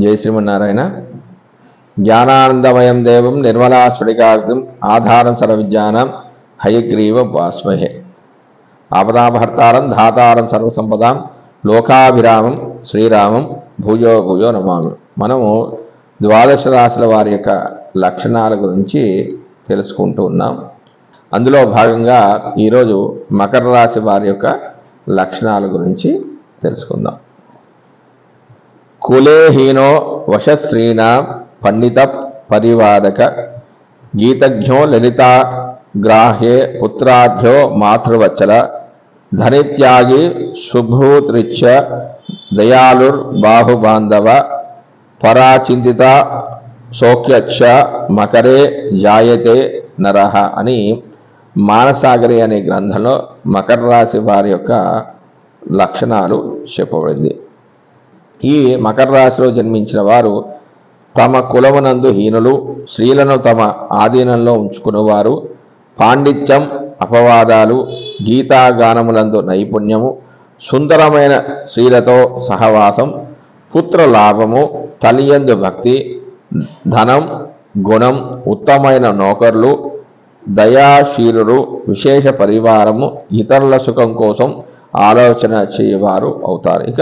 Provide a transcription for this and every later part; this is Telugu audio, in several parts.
జై శ్రీమన్నారాయణ. జ్ఞానానందమయం దేవం నిర్మలాస్ఫటికాకృతిం ఆధారం సర్వవిద్యానాం హయగ్రీవం భాస్మహే. ఆపదాపహర్తారం ధాతారం సర్వసంపదాం లోకాభిరామం శ్రీరామం భూయో భూయో నమామి. మనము ద్వాదశ రాశుల వారి యొక్క లక్షణాల గురించి తెలుసుకుంటూ ఉన్నాం. అందులో భాగంగా ఈరోజు మకర రాశి వారి యొక్క లక్షణాల గురించి తెలుసుకుందాం. కులేహీనో వశశ్రీణాం పండిత పరివాదక గీతజ్ఞో లలితా గ్రాహ్యే పుత్రాఢ్యో మాతృవచ్చల ధనిత్యాగి శుభృతృచ్చ దయాళుర్ బాహుబాంధవ పరాచింతిత శోక్యచ్చ మకరే జాయతే నరహ అని మానసాగరి అనే గ్రంథంలో మకర రాశి వారి యొక్క లక్షణాలు చెప్పబడింది. ఈ మకర రాశిలో జన్మించిన వారు తమ కులమునందు హీనులు, స్త్రీలను తమ ఆధీనంలో ఉంచుకునేవారు, పాండిత్యం అపవాదాలు, గీతాగానములందు నైపుణ్యము, సుందరమైన స్త్రీలతో సహవాసం, పుత్ర లాభము, తల్లియందు భక్తి, ధనం, గుణం, ఉత్తమైన నౌకర్లు, దయాశీలురు, విశేష పరివారము, ఇతరుల సుఖం కోసం ఆలోచన చేయవారు అవుతారు. ఇక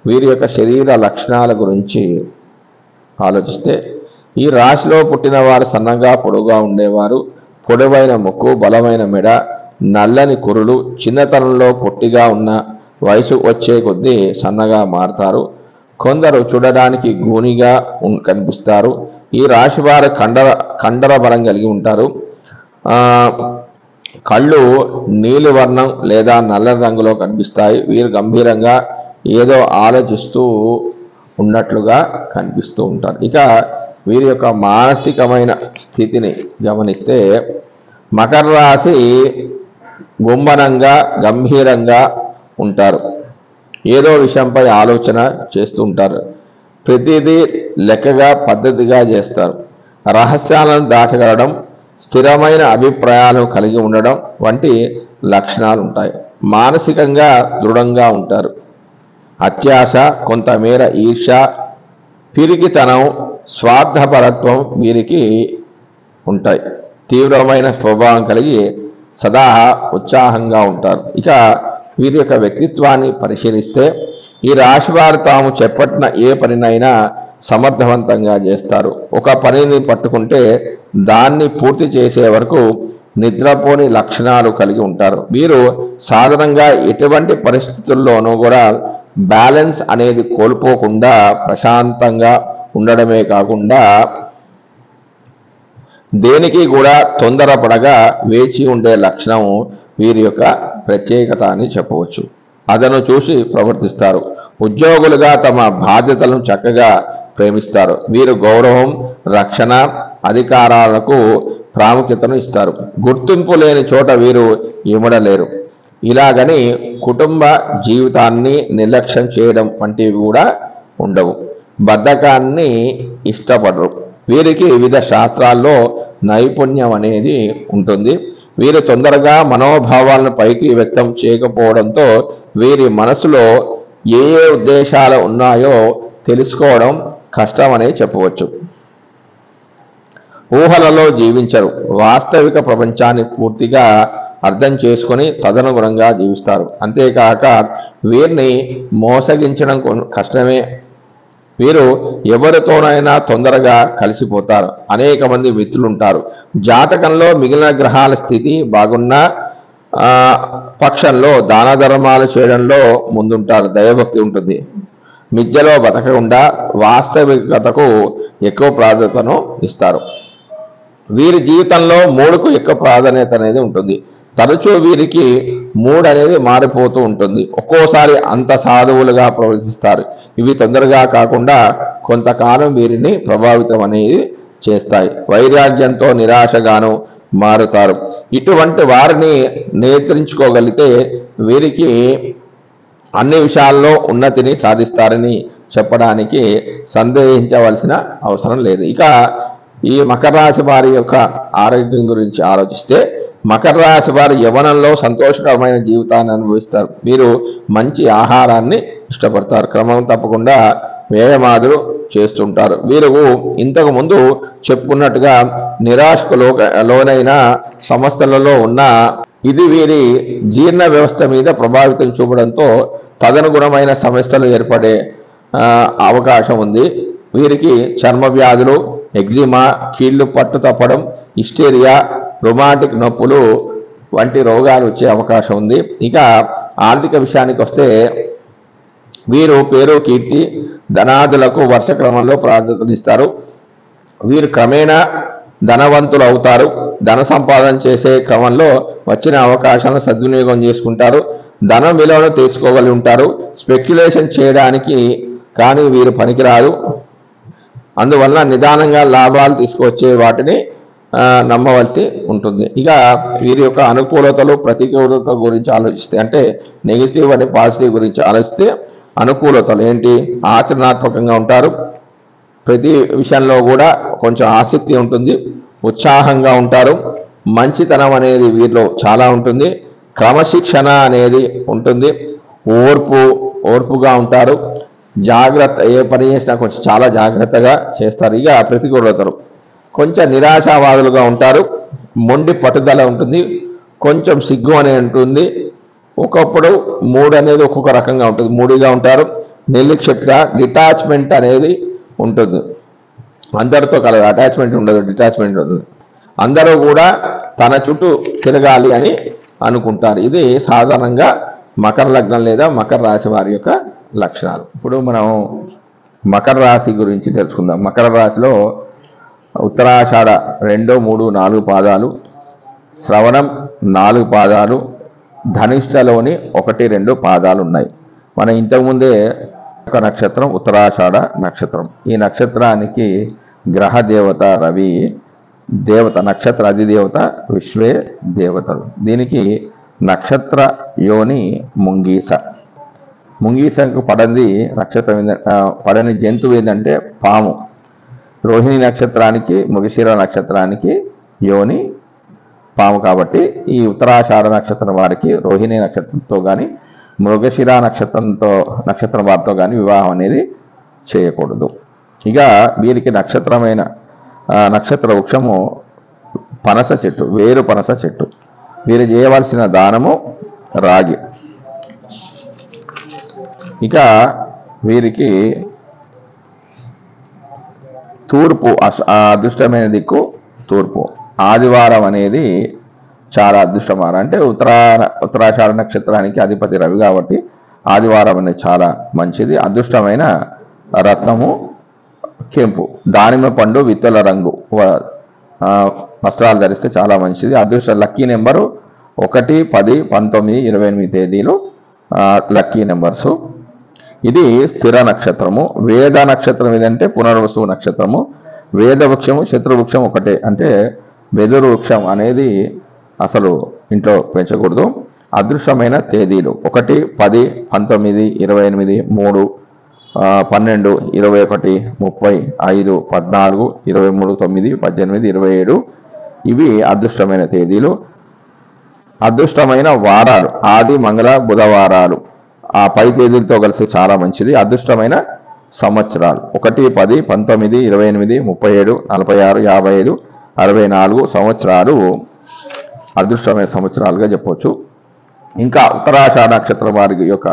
వీరి యొక్క శరీర లక్షణాల గురించి ఆలోచిస్తే, ఈ రాశిలో పుట్టిన వారు సన్నగా పొడుగా ఉండేవారు, పొడవైన ముక్కు, బలమైన మెడ, నల్లని కురులు, చిన్నతనంలో పొట్టిగా ఉన్న వయసు వచ్చే కొద్దీ సన్నగా మారుతారు. కొందరు చూడడానికి గూనిగా కనిపిస్తారు. ఈ రాశి వారు కండర బలం కలిగి ఉంటారు. కళ్ళు నీలివర్ణం లేదా నల్లని రంగులో కనిపిస్తాయి. వీరు గంభీరంగా ఏదో ఆలోచిస్తూ ఉన్నట్లుగా కనిపిస్తూ ఉంటారు. ఇక వీరి యొక్క మానసికమైన స్థితిని గమనిస్తే, మకర రాశి గుంభనంగా గంభీరంగా ఉంటారు. ఏదో విషయంపై ఆలోచన చేస్తూ ఉంటారు. ప్రతిదీ లెక్కగా పద్ధతిగా చేస్తారు. రహస్యాలను దాచగలడం, స్థిరమైన అభిప్రాయాలను కలిగి ఉండడం వంటి లక్షణాలు ఉంటాయి. మానసికంగా దృఢంగా ఉంటారు. అత్యాశ, కొంతమేర ఈర్ష, పిరికితనం, స్వార్థపరత్వం వీరికి ఉంటాయి. తీవ్రమైన స్వభావం కలిగి సదా ఉత్సాహంగా ఉంటారు. ఇక వీరి యొక్క వ్యక్తిత్వాన్ని పరిశీలిస్తే, ఈ రాశి వారు తాము చేపట్టిన ఏ పనినైనా సమర్థవంతంగా చేస్తారు. ఒక పనిని పట్టుకుంటే దాన్ని పూర్తి చేసే వరకు నిద్రపోని లక్షణాలు కలిగి ఉంటారు. వీరు సాధారణంగా ఎటువంటి పరిస్థితుల్లోనూ కూడా బ్యాలెన్స్ అనేది కోల్పోకుండా ప్రశాంతంగా ఉండడమే కాకుండా దేనికి కూడా తొందరపడగా వేచి ఉండే లక్షణం వీరి యొక్క ప్రత్యేకత అని చెప్పవచ్చు. అదను చూసి ప్రవర్తిస్తారు. ఉద్యోగులుగా తమ బాధ్యతలను చక్కగా ప్రేమిస్తారు. వీరు గౌరవం, రక్షణ, అధికారాలకు ప్రాముఖ్యతను ఇస్తారు. గుర్తింపు లేని చోట వీరు ఇమడలేరు. ఇలాగని కుటుంబ జీవితాన్ని నిర్లక్ష్యం చేయడం వంటివి కూడా ఉండవు. బద్ధకాన్ని ఇష్టపడరు. వీరికి వివిధ శాస్త్రాల్లో నైపుణ్యం అనేది ఉంటుంది. వీరు తొందరగా మనోభావాలను పైకి వ్యక్తం చేయకపోవడంతో వీరి మనసులో ఏ ఏ ఉద్దేశాలు ఉన్నాయో తెలుసుకోవడం కష్టమనే చెప్పవచ్చు. ఊహలలో జీవించరు. వాస్తవిక ప్రపంచాన్ని పూర్తిగా అర్థం చేసుకొని తదనుగుణంగా జీవిస్తారు. అంతేకాక వీరిని మోసగించడం కష్టమే. వీరు ఎవరితోనైనా తొందరగా కలిసిపోతారు. అనేక మంది మిత్రులుంటారు. జాతకంలో మిగిలిన గ్రహాల స్థితి బాగున్న పక్షంలో దాన ధర్మాలు చేయడంలో ముందుంటారు. దైవభక్తి ఉంటుంది. మిథ్యలో బతకకుండా వాస్తవికతకు ఎక్కువ ప్రాధాన్యతను ఇస్తారు. వీరి జీవితంలో మూడుకు ఎక్కువ ప్రాధాన్యత అనేది ఉంటుంది. తరచూ వీరికి మూడ్ అనేది మారిపోతూ ఉంటుంది. ఒక్కోసారి అంత సాధువులుగా ప్రవర్తిస్తారు. ఇవి తొందరగా కాకుండా కొంతకాలం వీరిని ప్రభావితం అనేది చేస్తాయి. వైరాగ్యంతో నిరాశగాను మారుతారు. ఇటువంటి వారిని నియంత్రించుకోగలిగితే వీరికి అన్ని విషయాల్లో ఉన్నతిని సాధిస్తారని చెప్పడానికి సందేహించవలసిన అవసరం లేదు. ఇక ఈ మకర రాశి వారి యొక్క ఆరోగ్యం గురించి ఆలోచిస్తే, మకర రాశి వారు యవ్వనంలో సంతోషకరమైన జీవితాన్ని అనుభవిస్తారు. వీరు మంచి ఆహారాన్ని ఇష్టపడతారు. క్రమం తప్పకుండా వ్యయమాదులు చేస్తుంటారు. వీరు ఇంతకు ముందు చెప్పుకున్నట్టుగా నిరాశకు లోనైన సంస్థలలో ఉన్న ఇది వీరి జీర్ణ వ్యవస్థ మీద ప్రభావితం చూపడంతో తదనుగుణమైన సమస్యలు ఏర్పడే అవకాశం ఉంది. వీరికి చర్మ వ్యాధులు, ఎగ్జిమా, కీళ్లు పట్టు తప్పడం, హిస్టీరియా, రుమాటిక్ నొప్పులు వంటి రోగాలు వచ్చే అవకాశం ఉంది. ఇక ఆర్థిక విషయానికి వస్తే వీరు పేరు, కీర్తి, ధనాదులకు వర్ష క్రమంలో ప్రాధాన్యతనిస్తారు. వీరు క్రమేణా ధనవంతులు అవుతారు. ధన సంపాదన చేసే క్రమంలో వచ్చిన అవకాశాలను సద్వినియోగం చేసుకుంటారు. ధనం విలువను తీర్చుకోగలిగి ఉంటారు. స్పెక్యులేషన్ చేయడానికి కానీ వీరు పనికిరాదు. అందువల్ల నిదానంగా లాభాలు తీసుకువచ్చే వాటిని నమ్మవలసి ఉంటుంది. ఇక వీరి యొక్క అనుకూలతలు, ప్రతికూలత గురించి ఆలోచిస్తే, అంటే నెగిటివ్ అని పాజిటివ్ గురించి ఆలోచిస్తే, అనుకూలతలు ఏంటి? ఆచరణాత్మకంగా ఉంటారు. ప్రతి విషయంలో కూడా కొంచెం ఆసక్తి ఉంటుంది. ఉత్సాహంగా ఉంటారు. మంచితనం అనేది వీరిలో చాలా ఉంటుంది. క్రమశిక్షణ అనేది ఉంటుంది. ఓర్పుగా ఉంటారు. జాగ్రత్త, ఏ పని చేసినా కొంచెం చాలా జాగ్రత్తగా చేస్తారు. ఇక ప్రతికూలతలు, కొంచెం నిరాశావాదులుగా ఉంటారు. మొండి పట్టుదల ఉంటుంది. కొంచెం సిగ్గు అనేది ఉంటుంది. ఒకప్పుడు మూడ్ అనేది ఒక్కొక్క రకంగా ఉంటుంది. మూడీగా ఉంటారు. నిర్లిక్షిత, డిటాచ్మెంట్ అనేది ఉంటుంది. అందరితో కలదు, అటాచ్మెంట్ ఉండదు, డిటాచ్మెంట్ ఉంటుంది. అందరూ కూడా తన చుట్టూ తిరగాలి అని అనుకుంటారు. ఇది సాధారణంగా మకర లగ్నం లేదా మకర రాశి వారి యొక్క లక్షణాలు. ఇప్పుడు మనం మకర రాశి గురించి తెలుసుకుందాం. మకర రాశిలో ఉత్తరాషాఢ 2, 3, 4 పాదాలు, శ్రవణం 4 పాదాలు, ధనిష్టలోని 1, 2 పాదాలు ఉన్నాయి. మనం ఇంతకుముందే ఒక నక్షత్రం ఉత్తరాషాఢ నక్షత్రం. ఈ నక్షత్రానికి గ్రహ దేవత రవి, దేవత నక్షత్ర అధిదేవత విశ్వే దేవతలు. దీనికి నక్షత్ర యోని ముంగీస. ముంగీసకు పడంది నక్షత్రం పడని జంతువు ఏంటంటే పాము. రోహిణి నక్షత్రానికి, మృగశిర నక్షత్రానికి యోని పాము. కాబట్టి ఈ ఉత్తరాషాఢ నక్షత్రం వారికి రోహిణి నక్షత్రంతో కానీ, మృగశిర నక్షత్రం వారితో కానీ వివాహం అనేది చేయకూడదు. ఇక వీరికి నక్షత్ర వృక్షము పనస చెట్టు, వేరు పనస చెట్టు. వీరు చేయవలసిన దానము రాగి. ఇక వీరికి తూర్పు అదృష్టమైన దిక్కు తూర్పు. ఆదివారం అనేది చాలా అదృష్టమైన, అంటే ఉత్తరాషాఢ నక్షత్రానికి అధిపతి రవి కాబట్టి ఆదివారం అనేది చాలా మంచిది. అదృష్టమైన రత్నము కెంపు. దానిమ్మ పండు విత్తల రంగు వస్త్రాలు ధరిస్తే చాలా మంచిది. అదృష్ట లక్కీ నెంబరు 1, 10, 19, 28 తేదీలు లక్కీ నెంబర్సు. ఇది స్థిర నక్షత్రము. వేద నక్షత్రం ఏదంటే పునర్వసు నక్షత్రము. వేద వృక్షము శత్రువృక్షం ఒకటే, అంటే వెదురు వృక్షం అనేది అసలు ఇంట్లో పెంచకూడదు. అదృష్టమైన తేదీలు 1, 10, 19, 28, 3, 12, 21, 30, 5, 14, 23, 9, 18, 27 ఇవి అదృష్టమైన తేదీలు. అదృష్టమైన వారాలు ఆది, మంగళ, బుధవారాలు ఆ పై తేదీలతో కలిసి చాలా మంచిది. అదృష్టమైన సంవత్సరాలు 1, 10, 19, 28, 37, 46, 55, 64 సంవత్సరాలు అదృష్టమైన సంవత్సరాలుగా చెప్పవచ్చు. ఇంకా ఉత్తరాషాఢ నక్షత్రం వారి యొక్క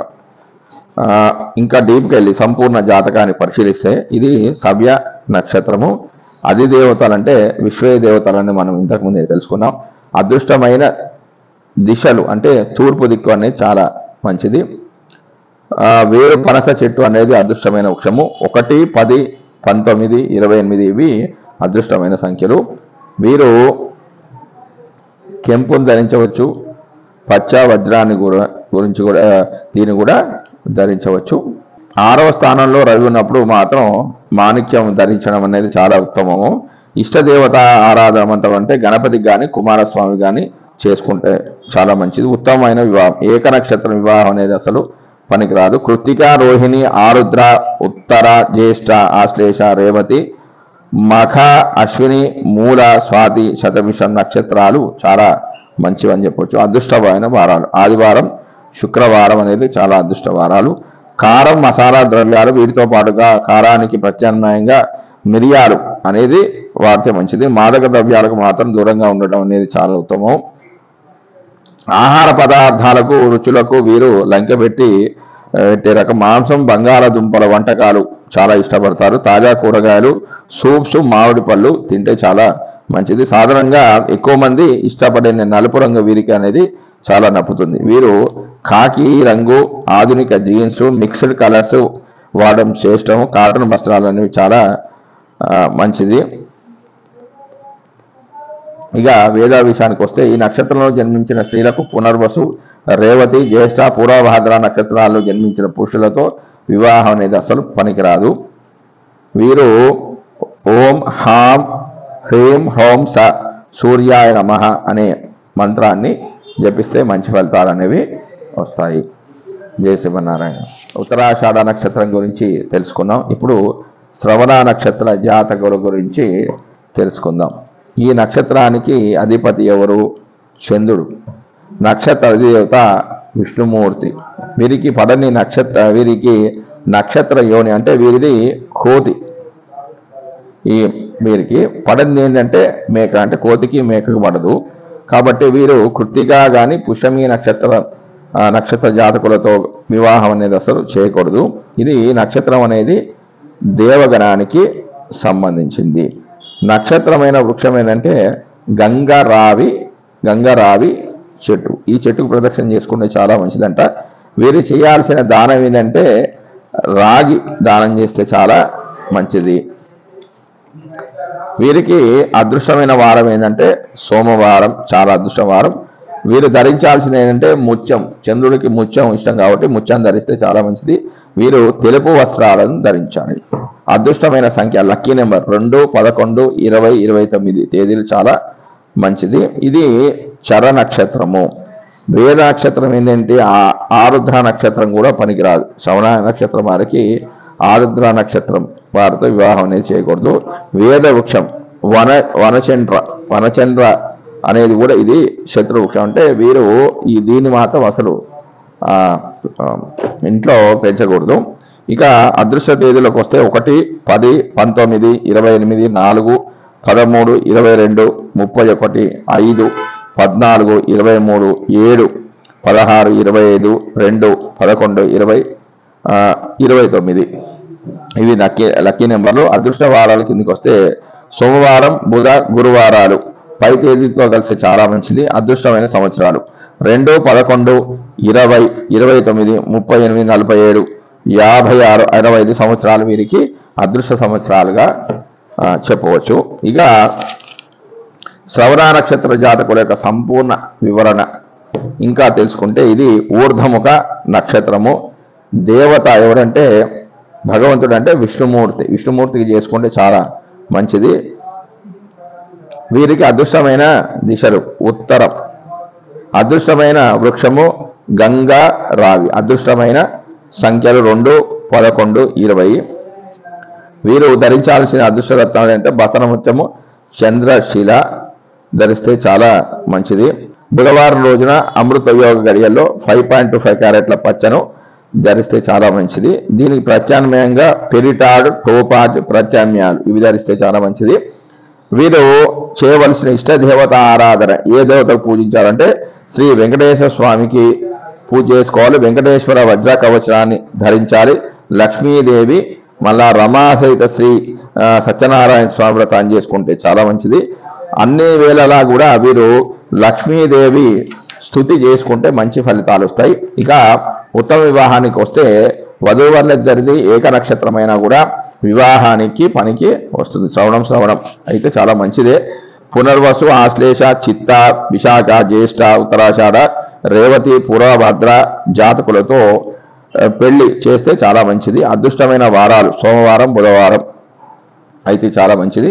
ఇంకా డీప్కి వెళ్ళి సంపూర్ణ జాతకాన్ని పరిశీలిస్తే ఇది సవ్య నక్షత్రము. అధిదేవతలు అంటే విశ్వే దేవతలని మనం ఇంతకుముందే తెలుసుకున్నాం. అదృష్టమైన దిశలు అంటే తూర్పు దిక్కు అనేది చాలా మంచిది. వేరు పనస చెట్టు అనేది అదృష్టమైన వృక్షము. 1, 10, 19, 28 ఇవి అదృష్టమైన సంఖ్యలు. వీరు కెంపును ధరించవచ్చు. పచ్చ వజ్రాన్ని గురించి కూడా దీన్ని కూడా ధరించవచ్చు. 6వ స్థానంలో రవి ఉన్నప్పుడు మాత్రం మాణిక్యం ధరించడం అనేది చాలా ఉత్తమము. ఇష్టదేవత ఆరాధన మంత్రం అంటే గణపతికి కానీ కుమారస్వామి కానీ చేసుకుంటే చాలా మంచిది. ఉత్తమమైన వివాహం. ఏక నక్షత్రం వివాహం అనేది అసలు పనికిరాదు. కృత్తిక, రోహిణి, ఆరుద్ర, ఉత్తర, జ్యేష్ఠ, ఆశ్లేష, రేవతి, మఖ, అశ్విని, మూల, స్వాతి, శతభిషం నక్షత్రాలు చాలా మంచివని చెప్పొచ్చు. అదృష్టమైన వారాలు ఆదివారం, శుక్రవారం అనేది చాలా అదృష్ట వారాలు. కారం, మసాలా ద్రవ్యాలు వీటితో పాటుగా కారానికి ప్రత్యామ్నాయంగా మిరియాలు అనేది వాడితే మంచిది. మాదక ద్రవ్యాలకు మాత్రం దూరంగా ఉండడం అనేది చాలా ఉత్తమం. ఆహార పదార్థాలకు రుచులకు వీరు లంకెపెట్టి పెట్టే రకం మాంసం, బంగాళాదుంపల వంటకాలు చాలా ఇష్టపడతారు. తాజా కూరగాయలు, సూప్స్, మామిడి పళ్ళు తింటే చాలా మంచిది. సాధారణంగా ఎక్కువ మంది ఇష్టపడే నలుపు రంగు వీరికి అనేది చాలా నప్పుతుంది. వీరు కాకి రంగు, ఆధునిక జీన్స్, మిక్స్డ్ కలర్స్ వాడడం శ్రేష్టం. కాటన్ వస్త్రాలు అనేవి చాలా మంచిది. ఇక వేద విషయానికి వస్తే ఈ నక్షత్రంలో జన్మించిన స్త్రీలకు పునర్వసు, రేవతి, జ్యేష్ఠ, పూర్వభాద్ర నక్షత్రాల్లో జన్మించిన పురుషులతో వివాహం అనేది అసలు పనికిరాదు. వీరు ఓం హాం హ్రీం హ్రోం స సూర్యాయ నమః అనే మంత్రాన్ని జపిస్తే మంచి ఫలితాలు అనేవి వస్తాయి. జయ శివనారాయణ. ఉత్తరాషాఢ నక్షత్రం గురించి తెలుసుకుందాం. ఇప్పుడు శ్రవణ నక్షత్ర జాతకుల గురించి తెలుసుకుందాం. ఈ నక్షత్రానికి అధిపతి ఎవరు? చంద్రుడు. నక్షత్ర అధిదేవత విష్ణుమూర్తి. వీరికి పడని వీరికి నక్షత్ర యోని అంటే వీరిది కోతి. వీరికి పడని ఏంటంటే మేక, అంటే కోతికి మేకకు పడదు. కాబట్టి వీరు కృత్తిక కానీ పుష్యమి నక్షత్ర జాతకులతో వివాహం అనేది అసలు చేయకూడదు. ఇది నక్షత్రం అనేది దేవగణానికి సంబంధించింది. నక్షత్రమైన వృక్షం ఏంటంటే గంగరావి చెట్టు. ఈ చెట్టుకు ప్రదక్షిణ చేసుకుంటే చాలా మంచిదంట. వీరు చేయాల్సిన దానం ఏంటంటే రాగి దానం చేస్తే చాలా మంచిది. వీరికి అదృష్టమైన వారం ఏంటంటే సోమవారం, చాలా అదృష్ట వారం. వీరు ధరించాల్సింది ఏంటంటే ముత్యం. చంద్రుడికి ముత్యం ఇష్టం కాబట్టి ముత్యం ధరిస్తే చాలా మంచిది. వీరు తెలుపు వస్త్రాలను ధరించాలి. అదృష్టమైన సంఖ్య లక్కీ నెంబర్ 2, 11, 20, 29 తేదీలు చాలా మంచిది. ఇది చర నక్షత్రము. వేద నక్షత్రం ఏంటంటే ఆరుద్ర నక్షత్రం కూడా పనికిరాదు. శ్రవణ నక్షత్రం వారికి ఆరుద్ర నక్షత్రం వారితో వివాహం అనేది చేయకూడదు. వేద వృక్షం వనచంద్ర అనేది కూడా ఇది శత్రు వృక్షం. అంటే వీరు దీన్ని మాత్రం అసలు ఇంట్లో పెంచకూడదు. ఇక అదృశ్య తేదీలకు వస్తే 1, 10, 19, 28, 4, 13, 22, 31, 5, 14, 23, 7, 16, 25, 2, 11, 20, 29 ఇవి లక్కీ నెంబర్లు. అదృష్ట వారాల కిందకి వస్తే సోమవారం, బుధ, గురువారాలు పై తేదీతో కలిసి చాలా మంచిది. అదృష్టమైన సంవత్సరాలు 2, 11, 20, 29, 38, 47, 56, 65 సంవత్సరాలు వీరికి అదృష్ట సంవత్సరాలుగా చెప్పవచ్చు. ఇక శ్రవణ నక్షత్ర జాతకుల యొక్క సంపూర్ణ వివరణ ఇంకా తెలుసుకుంటే ఇది ఊర్ధముఖ నక్షత్రము. దేవత ఎవరంటే భగవంతుడు అంటే విష్ణుమూర్తి. విష్ణుమూర్తికి చేసుకుంటే చాలా మంచిది. వీరికి అదృష్టమైన దిశలు ఉత్తరం. అదృష్టమైన వృక్షము గంగా రావి. అదృష్టమైన సంఖ్యలు 2, 11, 20. వీరు ధరించాల్సిన అదృష్టరత్నాలు అంటే బసనముత్యము, చంద్రశిల ధరిస్తే చాలా మంచిది. బుధవారం రోజున అమృత యోగ గడియల్లో 5.25 క్యారెట్ల పచ్చను ధరిస్తే చాలా మంచిది. దీనికి ప్రత్యామ్నాయంగా పెరిటాడ్, టోపాజ్ ప్రత్యామ్నాయాలు ఇవి ధరిస్తే చాలా మంచిది. వీరు చేయవలసిన ఇష్ట దేవత ఆరాధన ఏ దేవతకు పూజించాలంటే శ్రీ వెంకటేశ్వర స్వామికి పూజ చేసుకోవాలి. వెంకటేశ్వర వజ్ర కవచాన్ని ధరించాలి. లక్ష్మీదేవి మళ్ళా రమా సహిత శ్రీ సత్యనారాయణ స్వామి వ్రతాన్ని చేసుకుంటే చాలా మంచిది. అన్ని వేళలా కూడా వీరు లక్ష్మీదేవి స్తుతి చేసుకుంటే మంచి ఫలితాలు వస్తాయి. ఇక ఉత్తమ వివాహానికి వస్తే వధూవరులిద్దరిది ఏక నక్షత్రమైనా కూడా వివాహానికి పనికి వస్తుంది. శ్రవణం అయితే చాలా మంచిదే. పునర్వసు, ఆశ్లేష, చిత్త, విశాఖ, జ్యేష్ఠ, ఉత్తరాషాఢ, రేవతి, పూర్వభద్ర జాతకులతో పెళ్లి చేస్తే చాలా మంచిది. అదృష్టమైన వారాలు సోమవారం, బుధవారం అయితే చాలా మంచిది.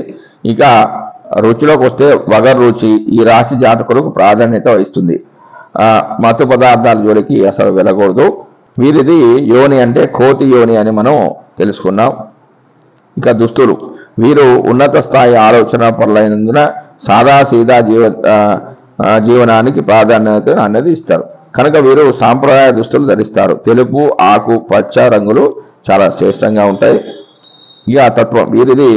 ఇక రుచిలోకి వస్తే వగర్ రుచి ఈ రాశి జాతకులకు ప్రాధాన్యత వహిస్తుంది. మత్తు పదార్థాల జోలికి అసలు వెళ్ళకూడదు. వీరిది యోని అంటే కోతి యోని అని మనం తెలుసుకున్నాం. ఇక దుస్తులు వీరు ఉన్నత స్థాయి ఆలోచన పరులైనందున సాదాసీదా జీవనానికి ప్రాధాన్యత అనేది ఇస్తారు. కనుక వీరు సాంప్రదాయ దుస్తులు ధరిస్తారు. తెలుపు, ఆకు, పచ్చ రంగులు చాలా శ్రేష్టంగా ఉంటాయి. ఇక తత్వం వీరిది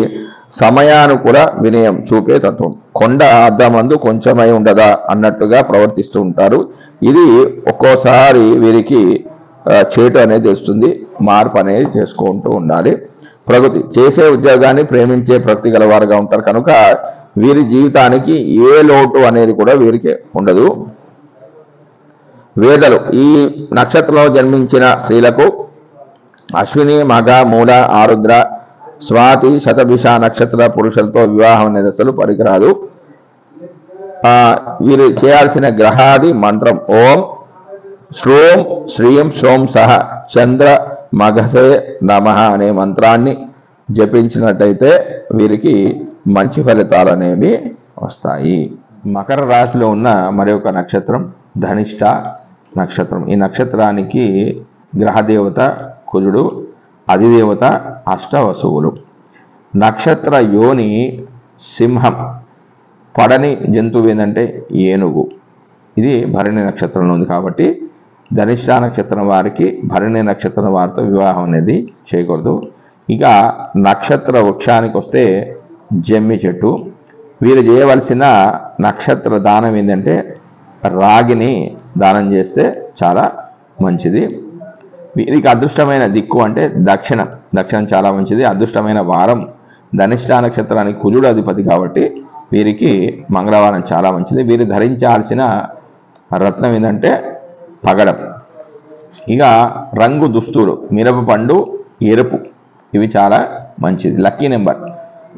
సమయానుకూల వినయం చూపే తత్వం. కొండ అద్దమందు కొంచెమై ఉండదా అన్నట్టుగా ప్రవర్తిస్తూ ఉంటారు. ఇది ఒక్కోసారి వీరికి చేటు అనేది తెస్తుంది. మార్పు అనేది చేసుకుంటూ ఉండాలి. ప్రకృతి చేసే ఉద్యోగాన్ని ప్రేమించే ప్రకృతి గలవారుగా ఉంటారు. కనుక వీరి జీవితానికి ఏ లోటు అనేది కూడా వీరికి ఉండదు. వేదలు ఈ నక్షత్రంలో జన్మించిన స్త్రీలకు అశ్విని, మగ, మూల, ఆరుద్ర, స్వాతి, శతభిష నక్షత్ర పురుషులతో వివాహం అనేది అసలు పనికిరాదు. వీరు చేయాల్సిన గ్రహాది మంత్రం ఓం శ్రోం శ్రీం శ్రోం సహ చంద్ర మఘసే నమః అనే మంత్రాన్ని జపించినట్టయితే వీరికి మంచి ఫలితాలు అనేవి వస్తాయి. మకర రాశిలో ఉన్న మరి ఒక నక్షత్రం ధనిష్ట నక్షత్రం. ఈ నక్షత్రానికి గ్రహదేవత కుజుడు, అధిదేవత అష్టవసువులు. నక్షత్ర యోని సింహం. పడని జంతువు ఏంటంటే ఏనుగు. ఇది భరణి నక్షత్రంలో ఉంది కాబట్టి ధనిష్ట నక్షత్రం వారికి భరణి నక్షత్రం వారితో వివాహం అనేది చేయకూడదు. ఇక నక్షత్ర వృక్షానికి వస్తే జమ్మి చెట్టు. వీరు చేయవలసిన నక్షత్ర దానం ఏంటంటే రాగిని దానం చేస్తే చాలా మంచిది. వీరికి అదృష్టమైన దిక్కు అంటే దక్షిణం. దక్షిణం చాలా మంచిది. అదృష్టమైన వారం ధనిష్ట నక్షత్రానికి కుజుడు అధిపతి కాబట్టి వీరికి మంగళవారం చాలా మంచిది. వీరు ధరించాల్సిన రత్నం ఏంటంటే పగడం. ఇక రంగు దుస్తులు మిరపపండు, ఎరుపు ఇవి చాలా మంచిది. లక్కీ నెంబర్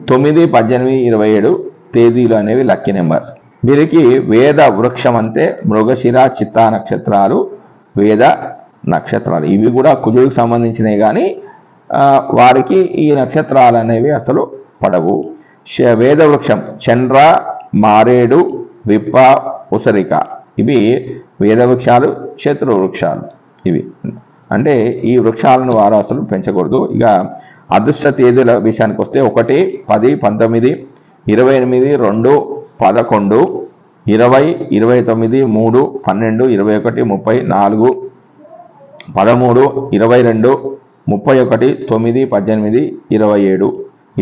9, 18, 27 తేదీలు అనేవి లక్కీ నెంబర్. వీరికి వేద వృక్షం అంటే మృగశిర, చిత్తా నక్షత్రాలు వేద నక్షత్రాలు. ఇవి కూడా కుజుడికి సంబంధించినవి కానీ వారికి ఈ నక్షత్రాలు అనేవి అసలు పడవు. వేద వృక్షం చంద్ర, మారేడు, విప్ప, ఉసరిక ఇవి వేద వృక్షాలు, శత్రు వృక్షాలు. ఇవి అంటే ఈ వృక్షాలను వారు అసలు పెంచకూడదు. ఇక అదృష్ట తేదీల విషయానికి వస్తే 1, 10, 19, 28, 2, 11, 20, 29, 3, 12, 21, 34, 13, 22, 31, 9, 18, 27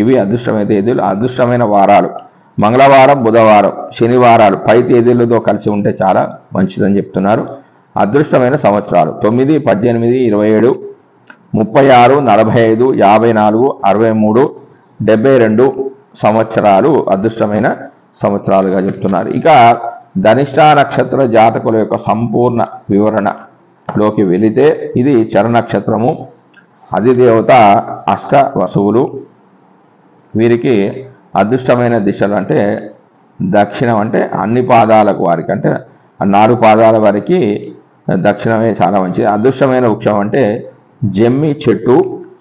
ఇవి అదృష్టమైన తేదీలు. అదృష్టమైన వారాలు మంగళవారం, బుధవారం, శనివారాలు పై తేదీలతో కలిసి ఉంటే చాలా మంచిదని చెప్తున్నారు. అదృష్టమైన సంవత్సరాలు 9, 18, 27, 36, 45, 54, 63, 72 సంవత్సరాలు అదృష్టమైన సంవత్సరాలుగా చెప్తున్నారు. ఇక ధనిష్ట నక్షత్ర జాతకుల యొక్క సంపూర్ణ వివరణలోకి వెళితే ఇది చర నక్షత్రము. అధిదేవత అష్ట వసువులు. వీరికి అదృష్టమైన దిశలు అంటే దక్షిణం. అంటే అన్ని పాదాలకు వారికి అంటే 4 పాదాల వారికి దక్షిణమే చాలా మంచిది. అదృష్టమైన వృక్షం అంటే జమ్మి చెట్టు.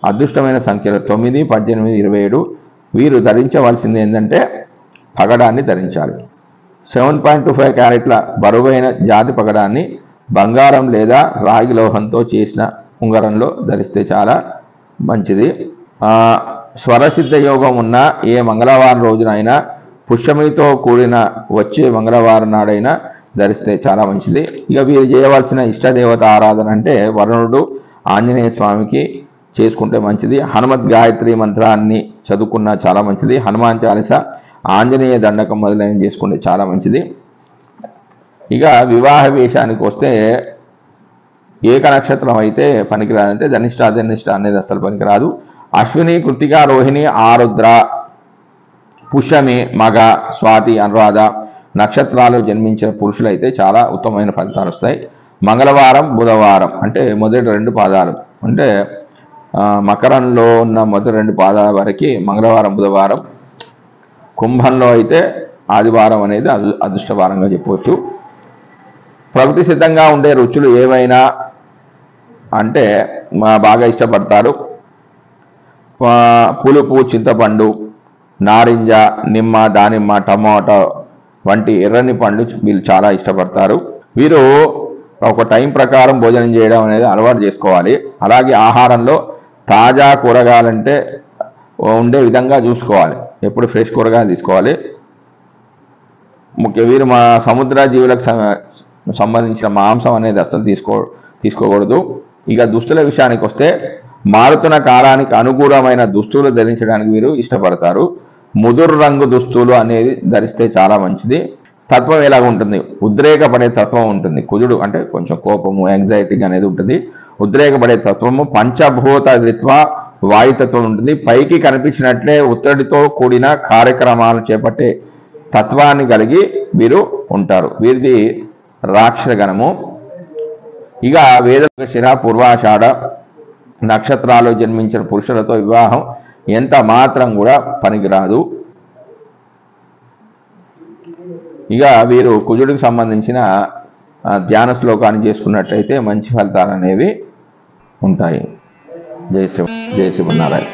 అదృష్టమైన సంఖ్యలు 9, 18, 27. వీరు ధరించవలసింది ఏంటంటే పగడాన్ని ధరించాలి. 7.25 క్యారెట్ల బరువైన జాతి పగడాన్ని బంగారం లేదా రాగి లోహంతో చేసిన ఉంగరంలో ధరిస్తే చాలా మంచిది. స్వరసిద్ధ యోగం ఉన్న ఏ మంగళవారం రోజునైనా పుష్యమితో కూడిన వచ్చే మంగళవారం నాడైనా ధరిస్తే చాలా మంచిది. ఇక వీరు చేయవలసిన ఇష్టదేవత ఆరాధన అంటే వరుణుడు, ఆంజనేయ స్వామికి చేసుకుంటే మంచిది. హనుమత్ గాయత్రి మంత్రాన్ని చదువుకున్న చాలా మంచిది. హనుమాన్ చాలీస, ఆంజనేయ దండకం మొదలైనవి చేసుకుంటే చాలా మంచిది. ఇక వివాహ వేషానికి వస్తే ఏక నక్షత్రం అయితే పనికిరాదంటే ధనిష్ట అనేది అసలు పనికిరాదు. అశ్విని, కృతిక, రోహిణి, ఆరుద్ర, పుష్యమి, మగ, స్వాతి, అనురాధ నక్షత్రాలు జన్మించిన పురుషులైతే చాలా ఉత్తమమైన ఫలితాలు వస్తాయి. మంగళవారం, బుధవారం అంటే మొదటి 2 పాదాలు అంటే మకరంలో ఉన్న మొదటి 2 పాదాల వరకు మంగళవారం, బుధవారం. కుంభంలో అయితే ఆదివారం అనేది అదృష్టవారంగా చెప్పవచ్చు. ప్రకృతి సిద్ధంగా ఉండే రుచులు ఏవైనా అంటే బాగా ఇష్టపడతారు. పులుపు, చింతపండు, నారింజ, నిమ్మ, దానిమ్మ, టమాటో వంటి ఎర్రని పండ్లు వీళ్ళు చాలా ఇష్టపడతారు. వీరు ఒక టైం ప్రకారం భోజనం చేయడం అనేది అలవాటు చేసుకోవాలి. అలాగే ఆహారంలో తాజా కూరగాయలంటే ఉండే విధంగా చూసుకోవాలి. ఎప్పుడు ఫ్రెష్ కూరగాయలు తీసుకోవాలి. వీరు మా సముద్ర జీవులకు సంబంధించిన మాంసం అనేది అసలు తీసుకోకూడదు. ఇక దుస్తుల విషయానికి వస్తే మారుతున్న కాలానికి అనుకూలమైన దుస్తులు ధరించడానికి వీరు ఇష్టపడతారు. ముదురు రంగు దుస్తులు అనేది ధరిస్తే చాలా మంచిది. తత్వం ఎలాగ ఉంటుంది? ఉద్రేకపడే తత్వం ఉంటుంది. కుజుడు అంటే కొంచెం కోపము, యాంగ్జైటీ అనేది ఉంటుంది. ఉద్రేకపడే తత్వము, పంచభూత రిత్వ వాయుతత్వం ఉంటుంది. పైకి కనిపించినట్లే ఒత్తిడితో కూడిన కార్యక్రమాలు చేపట్టే తత్వాన్ని కలిగి వీరు ఉంటారు. వీరిది రాక్షస గణము. ఇక వేదశిర, పూర్వాషాఢ నక్షత్రాలు జన్మించిన పురుషులతో వివాహం ఎంత మాత్రం కూడా పనికిరాదు. ఇక వీరు కుజుడికి సంబంధించిన ధ్యాన శ్లోకాన్ని చేసుకున్నట్లయితే మంచి ఫలితాలు అనేవి ఉంటాయి. జై శ్రీమన్నారాయణ.